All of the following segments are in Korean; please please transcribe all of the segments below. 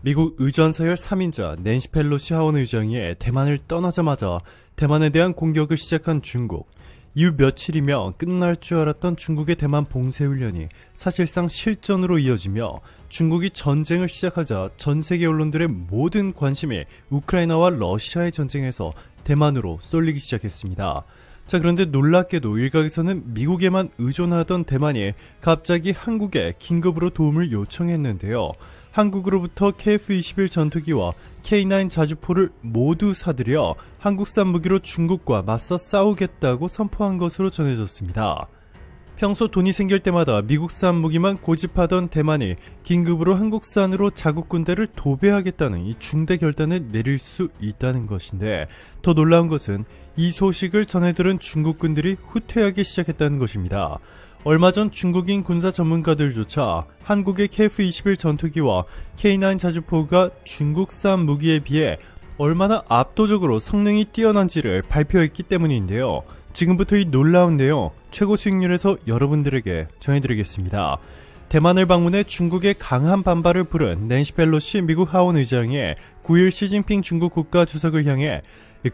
미국 의전 서열 3인자 낸시 펠로시 하원 의장이 대만을 떠나자마자 대만에 대한 공격을 시작한 중국. 이후 며칠이면 끝날 줄 알았던 중국의 대만 봉쇄훈련이 사실상 실전으로 이어지며 중국이 전쟁을 시작하자 전 세계 언론들의 모든 관심이 우크라이나와 러시아의 전쟁에서 대만으로 쏠리기 시작했습니다. 자, 그런데 놀랍게도 일각에서는 미국에만 의존하던 대만이 갑자기 한국에 긴급으로 도움을 요청했는데요. 한국으로부터 KF-21 전투기와 K9 자주포를 모두 사들여 한국산 무기로 중국과 맞서 싸우겠다고 선포한 것으로 전해졌습니다. 평소 돈이 생길 때마다 미국산 무기만 고집하던 대만이 긴급으로 한국산으로 자국 군대를 도배하겠다는 이 중대 결단을 내릴 수 있다는 것인데, 더 놀라운 것은 이 소식을 전해들은 중국군들이 후퇴하기 시작했다는 것입니다. 얼마 전 중국인 군사 전문가들조차 한국의 KF-21 전투기와 K9 자주포가 중국산 무기에 비해 얼마나 압도적으로 성능이 뛰어난지를 발표했기 때문인데요. 지금부터 이 놀라운 내용 최고 수익률에서 여러분들에게 전해드리겠습니다. 대만을 방문해 중국의 강한 반발을 부른 낸시 펠로시 미국 하원 의장이 9일 시진핑 중국 국가주석을 향해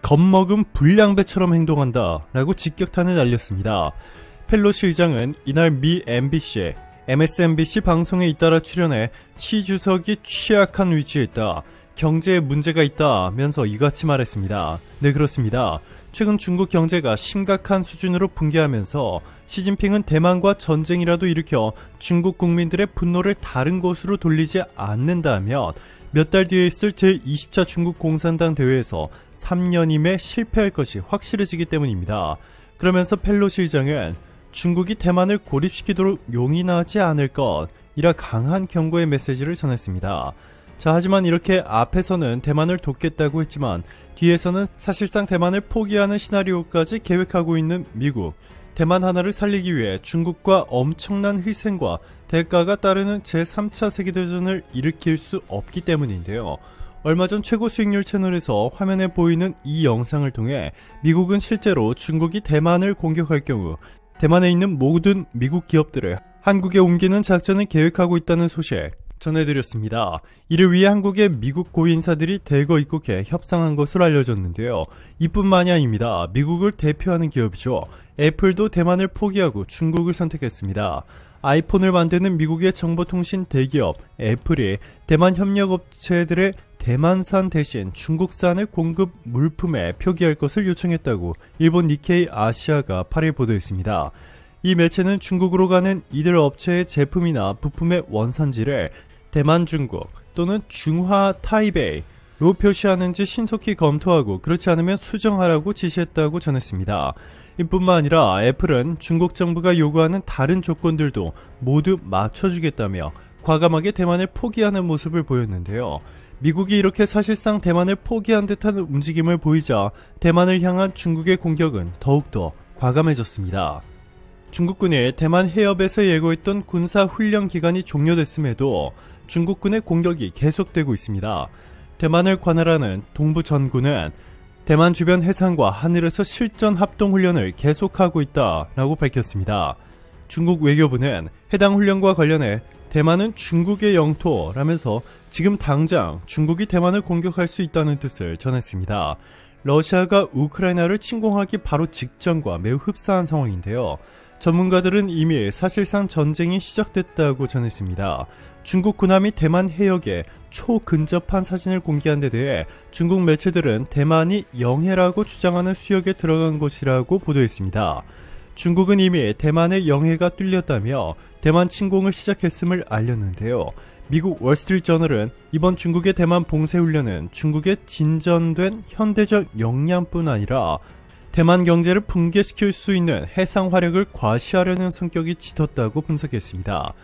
겁먹은 불량배처럼 행동한다 라고 직격탄을 날렸습니다. 펠로시 의장은 이날 미 MBC, MSNBC 방송에 잇따라 출연해 시 주석이 취약한 위치에 있다, 경제에 문제가 있다면서 이같이 말했습니다. 네, 그렇습니다. 최근 중국 경제가 심각한 수준으로 붕괴하면서 시진핑은 대만과 전쟁이라도 일으켜 중국 국민들의 분노를 다른 곳으로 돌리지 않는다면 몇 달 뒤에 있을 제20차 중국 공산당 대회에서 3년임에 실패할 것이 확실해지기 때문입니다. 그러면서 펠로시 의장은 중국이 대만을 고립시키도록 용인하지 않을 것이라 강한 경고의 메시지를 전했습니다. 자, 하지만 이렇게 앞에서는 대만을 돕겠다고 했지만 뒤에서는 사실상 대만을 포기하는 시나리오까지 계획하고 있는 미국. 대만 하나를 살리기 위해 중국과 엄청난 희생과 대가가 따르는 제3차 세계대전을 일으킬 수 없기 때문인데요. 얼마 전 최고 수익률 채널에서 화면에 보이는 이 영상을 통해 미국은 실제로 중국이 대만을 공격할 경우 대만에 있는 모든 미국 기업들을 한국에 옮기는 작전을 계획하고 있다는 소식 전해드렸습니다. 이를 위해 한국의 미국 고위인사들이 대거 입국해 협상한 것으로 알려졌는데요. 이뿐만이 아닙니다. 미국을 대표하는 기업이죠. 애플도 대만을 포기하고 중국을 선택했습니다. 아이폰을 만드는 미국의 정보통신 대기업 애플이 대만 협력업체들의 대만산 대신 중국산을 공급 물품에 표기할 것을 요청했다고 일본 니케이 아시아가 8일 보도했습니다. 이 매체는 중국으로 가는 이들 업체의 제품이나 부품의 원산지를 대만 중국 또는 중화 타이베이로 표시하는지 신속히 검토하고 그렇지 않으면 수정하라고 지시했다고 전했습니다. 이뿐만 아니라 애플은 중국 정부가 요구하는 다른 조건들도 모두 맞춰주겠다며 과감하게 대만을 포기하는 모습을 보였는데요. 미국이 이렇게 사실상 대만을 포기한 듯한 움직임을 보이자 대만을 향한 중국의 공격은 더욱더 과감해졌습니다. 중국군이 대만 해협에서 예고했던 군사훈련 기간이 종료됐음에도 중국군의 공격이 계속되고 있습니다. 대만을 관할하는 동부전군은 대만 주변 해상과 하늘에서 실전 합동훈련을 계속하고 있다라고 밝혔습니다. 중국 외교부는 해당 훈련과 관련해 대만은 중국의 영토라면서 지금 당장 중국이 대만을 공격할 수 있다는 뜻을 전했습니다. 러시아가 우크라이나를 침공하기 바로 직전과 매우 흡사한 상황인데요. 전문가들은 이미 사실상 전쟁이 시작됐다고 전했습니다. 중국 군함이 대만 해역에 초근접한 사진을 공개한 데 대해 중국 매체들은 대만이 영해라고 주장하는 수역에 들어간 것이라고 보도했습니다. 중국은 이미 대만의 영해가 뚫렸다며 대만 침공을 시작했음을 알렸는데요. 미국 월스트리트저널은 이번 중국의 대만 봉쇄훈련은 중국의 진전된 현대적 역량뿐 아니라 대만 경제를 붕괴시킬 수 있는 해상 화력을 과시하려는 성격이 짙었다고 분석했습니다.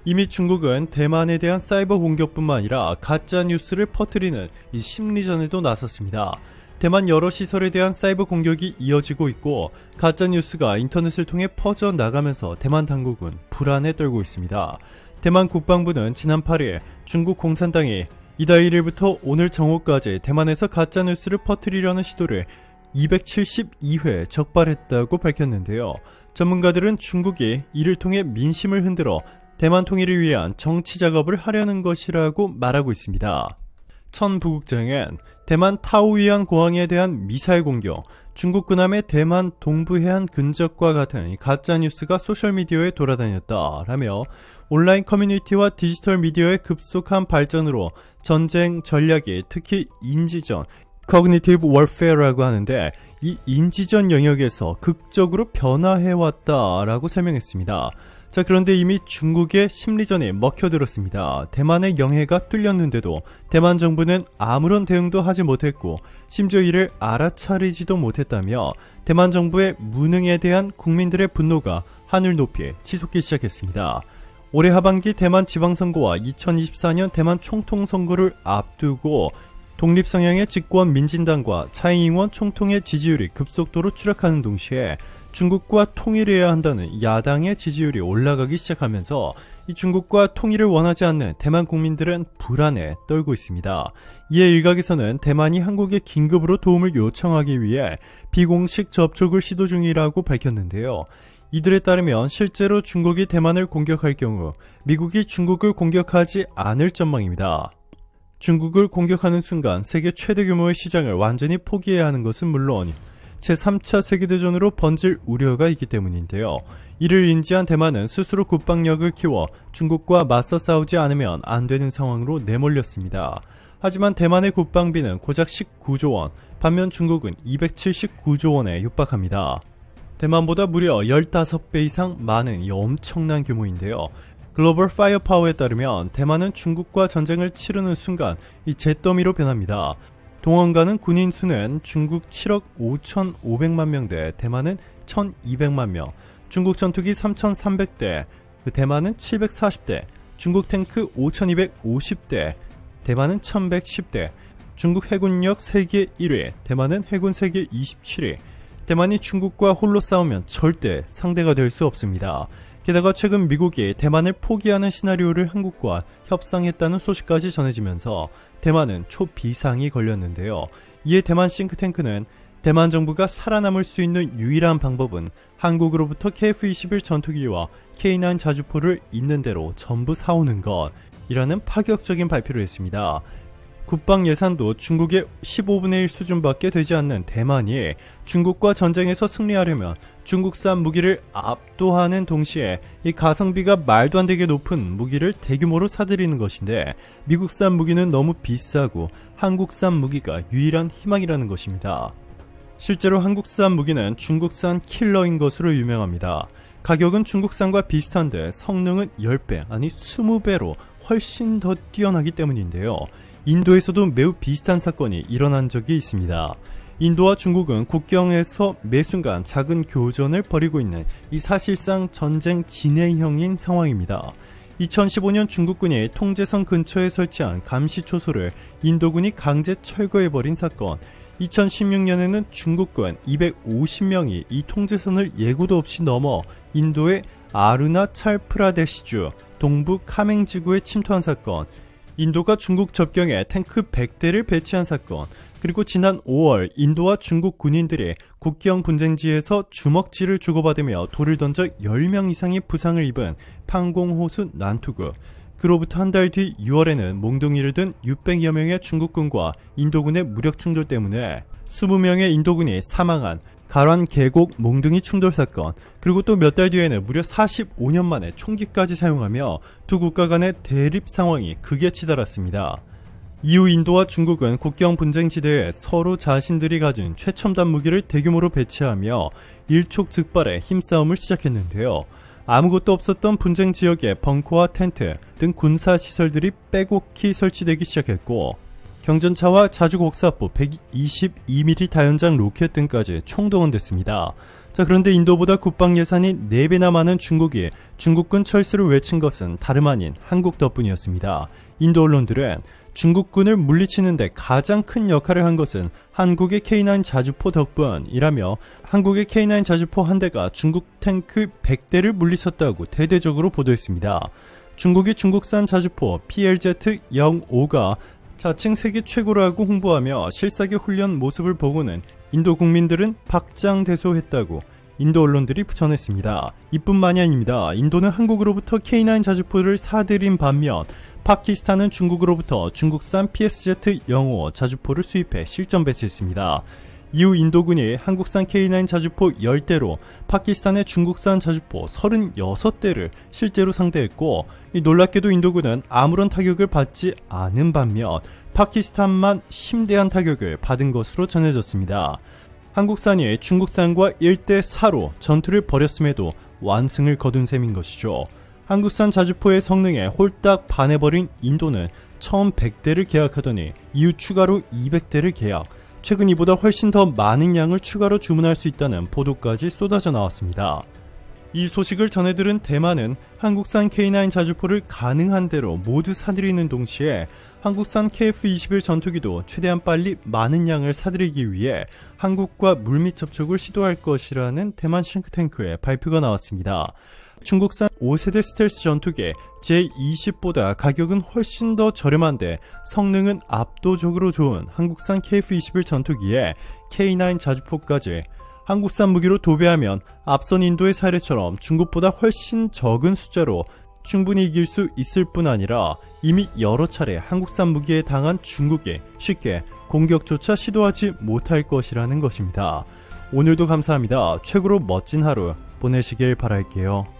이미 중국은 대만에 대한 사이버 공격뿐만 아니라 가짜 뉴스를 퍼뜨리는 이 심리전에도 나섰습니다. 대만 여러 시설에 대한 사이버 공격이 이어지고 있고 가짜 뉴스가 인터넷을 통해 퍼져나가면서 대만 당국은 불안에 떨고 있습니다. 대만 국방부는 지난 8일 중국 공산당이 이달 1일부터 오늘 정오까지 대만에서 가짜 뉴스를 퍼뜨리려는 시도를 272회 적발했다고 밝혔는데요. 전문가들은 중국이 이를 통해 민심을 흔들어 대만 통일을 위한 정치 작업을 하려는 것이라고 말하고 있습니다. 천 부국장은 대만 타오위안 공항에 대한 미사일 공격, 중국 군함의 대만 동부해안 근접과 같은 가짜뉴스가 소셜미디어에 돌아다녔다라며 온라인 커뮤니티와 디지털 미디어의 급속한 발전으로 전쟁 전략이 특히 인지전, Cognitive Warfare라고 하는데 이 인지전 영역에서 극적으로 변화해왔다라고 설명했습니다. 자, 그런데 이미 중국의 심리전이 먹혀들었습니다. 대만의 영해가 뚫렸는데도 대만 정부는 아무런 대응도 하지 못했고 심지어 이를 알아차리지도 못했다며 대만 정부의 무능에 대한 국민들의 분노가 하늘 높이 치솟기 시작했습니다. 올해 하반기 대만 지방선거와 2024년 대만 총통선거를 앞두고 독립성향의 집권 민진당과 차이잉원 총통의 지지율이 급속도로 추락하는 동시에 중국과 통일해야 한다는 야당의 지지율이 올라가기 시작하면서 이 중국과 통일을 원하지 않는 대만 국민들은 불안에 떨고 있습니다. 이에 일각에서는 대만이 한국에 긴급으로 도움을 요청하기 위해 비공식 접촉을 시도 중이라고 밝혔는데요. 이들에 따르면 실제로 중국이 대만을 공격할 경우 미국이 중국을 공격하지 않을 전망입니다. 중국을 공격하는 순간 세계 최대 규모의 시장을 완전히 포기해야 하는 것은 물론 제3차 세계대전으로 번질 우려가 있기 때문인데요. 이를 인지한 대만은 스스로 국방력을 키워 중국과 맞서 싸우지 않으면 안 되는 상황으로 내몰렸습니다. 하지만 대만의 국방비는 고작 19조 원, 반면 중국은 279조 원에 육박합니다. 대만보다 무려 15배 이상 많은 이 엄청난 규모인데요. 글로벌 파이어파워에 따르면 대만은 중국과 전쟁을 치르는 순간 이 잿더미로 변합니다. 동원가는 군인 수는 중국 7억 5,500만 명대, 대만은 1,200만 명, 중국 전투기 3,300대, 대만은 740대, 중국 탱크 5,250대, 대만은 1,110대, 중국 해군력 세계 1위, 대만은 해군 세계 27위, 대만이 중국과 홀로 싸우면 절대 상대가 될 수 없습니다. 게다가 최근 미국이 대만을 포기하는 시나리오를 한국과 협상했다는 소식까지 전해지면서 대만은 초비상이 걸렸는데요. 이에 대만 싱크탱크는 대만 정부가 살아남을 수 있는 유일한 방법은 한국으로부터 KF-21 전투기와 K9 자주포를 있는 대로 전부 사오는 것이라는 파격적인 발표를 했습니다. 국방 예산도 중국의 15분의 1 수준밖에 되지 않는 대만이 중국과 전쟁에서 승리하려면 중국산 무기를 압도하는 동시에 이 가성비가 말도 안 되게 높은 무기를 대규모로 사들이는 것인데 미국산 무기는 너무 비싸고 한국산 무기가 유일한 희망이라는 것입니다. 실제로 한국산 무기는 중국산 킬러인 것으로 유명합니다. 가격은 중국산과 비슷한데 성능은 10배 아니 20배로 훨씬 더 뛰어나기 때문인데요. 인도에서도 매우 비슷한 사건이 일어난 적이 있습니다. 인도와 중국은 국경에서 매 순간 작은 교전을 벌이고 있는 이 사실상 전쟁 진행형인 상황입니다. 2015년 중국군이 통제선 근처에 설치한 감시초소를 인도군이 강제 철거해버린 사건, 2016년에는 중국군 250명이 이 통제선을 예고도 없이 넘어 인도의 아루나찰 프라데시주 동부 카맹지구에 침투한 사건, 인도가 중국 접경에 탱크 100대를 배치한 사건, 그리고 지난 5월 인도와 중국 군인들이 국경 분쟁지에서 주먹질을 주고받으며 돌을 던져 10명 이상이 부상을 입은 판공호수 난투구, 그로부터 한 달 뒤 6월에는 몽둥이를 든 600여 명의 중국군과 인도군의 무력 충돌 때문에 20명의 인도군이 사망한 가란 계곡 몽둥이 충돌 사건, 그리고 또 몇 달 뒤에는 무려 45년 만에 총기까지 사용하며 두 국가 간의 대립 상황이 극에 치달았습니다. 이후 인도와 중국은 국경 분쟁지대에 서로 자신들이 가진 최첨단 무기를 대규모로 배치하며 일촉즉발의 힘싸움을 시작했는데요. 아무것도 없었던 분쟁 지역에 벙커와 텐트 등 군사시설들이 빼곡히 설치되기 시작했고 경전차와 자주곡사포 122mm 다연장 로켓 등까지 총동원됐습니다. 자, 그런데 인도보다 국방 예산이 4배나 많은 중국이 중국군 철수를 외친 것은 다름 아닌 한국 덕분이었습니다. 인도 언론들은 중국군을 물리치는데 가장 큰 역할을 한 것은 한국의 K9 자주포 덕분이라며 한국의 K9 자주포 한 대가 중국 탱크 100대를 물리쳤다고 대대적으로 보도했습니다. 중국이 중국산 자주포 PLZ-05가 자칭 세계 최고라고 홍보하며 실사기 훈련 모습을 보고는 인도 국민들은 박장대소했다고 인도 언론들이 전했습니다. 이뿐만이 아닙니다. 인도는 한국으로부터 K9 자주포를 사들인 반면 파키스탄은 중국으로부터 중국산 PSZ-05 자주포를 수입해 실전 배치했습니다. 이후 인도군이 한국산 K9 자주포 10대로 파키스탄의 중국산 자주포 36대를 실제로 상대했고, 놀랍게도 인도군은 아무런 타격을 받지 않은 반면 파키스탄만 심대한 타격을 받은 것으로 전해졌습니다. 한국산이 중국산과 1대4로 전투를 벌였음에도 완승을 거둔 셈인 것이죠. 한국산 자주포의 성능에 홀딱 반해버린 인도는 처음 100대를 계약하더니 이후 추가로 200대를 계약, 최근 이보다 훨씬 더 많은 양을 추가로 주문할 수 있다는 보도까지 쏟아져 나왔습니다. 이 소식을 전해들은 대만은 한국산 K9 자주포를 가능한 대로 모두 사들이는 동시에 한국산 KF-21 전투기도 최대한 빨리 많은 양을 사들이기 위해 한국과 물밑 접촉을 시도할 것이라는 대만 싱크탱크의 발표가 나왔습니다. 중국산 5세대 스텔스 전투기 J-20보다 가격은 훨씬 더 저렴한데 성능은 압도적으로 좋은 한국산 KF-21 전투기에 K9 자주포까지 한국산 무기로 도배하면 앞선 인도의 사례처럼 중국보다 훨씬 적은 숫자로 충분히 이길 수 있을 뿐 아니라 이미 여러 차례 한국산 무기에 당한 중국이 쉽게 공격조차 시도하지 못할 것이라는 것입니다. 오늘도 감사합니다. 최고로 멋진 하루 보내시길 바랄게요.